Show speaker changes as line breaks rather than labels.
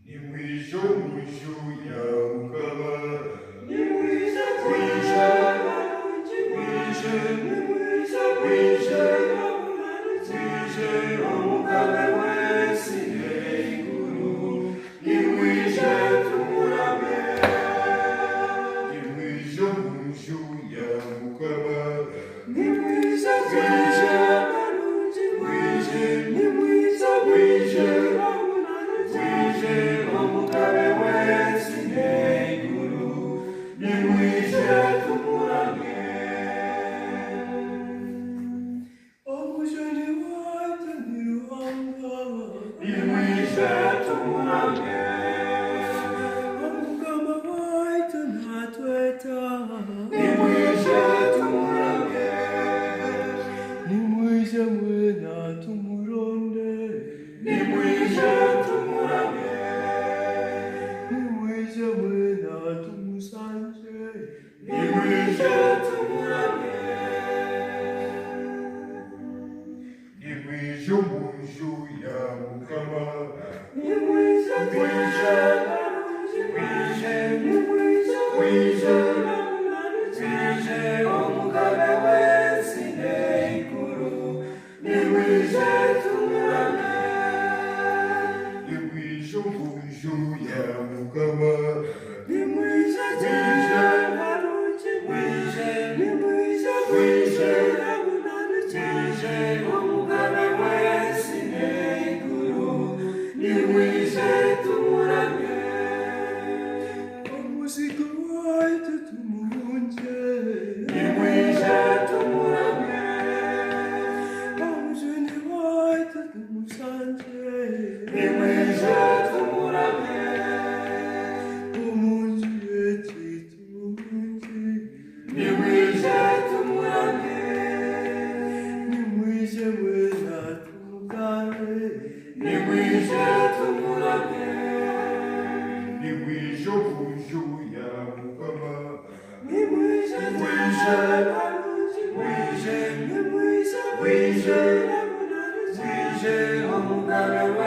ni mwisho mwisho ya ukaba
ni mwisho
mwisho
mwisho
mwisho
mwisho
mwisho umugaba wese inguru ni mwisho tumurame ni mwisho mwisho ya ukaba
ni mwisho mwisho ni mwisho mwisho
umugaba wese inguru ni mwisho tumurame
Omujeni watu ni ruhanga
ni mwisho tumurame
Omugama watu natweta
ni mwisho tumurame
ni mwisho mwena tumuronde
ni mwisho tumurame
ni mwisho mwena tumusanje
ni mwisho tumurame ni mwisho mwisho ya mukama
ni mwisho
mwisho
ni mwisho
mwisho mwisho umugaba wese inguru ni mwisho tumurame ni mwisho mwisho ya mukama
ni mwisho ni mwisho
mwisho umugaba wese inguru ni mwisho tumurame
Omuzigo waitu tumunje
ni mwisho tumurame
Omujeni waitu tumusanje
ni mwisho tumurame
Omunji eti tumunji
ni mwisho tumurame
ni mwisho wena tumugare
ni mwisho tumurame ni mwisho mwisho ya mukama
ni mwisho
mwisho
ni mwisho
mwisho mwisho umugaba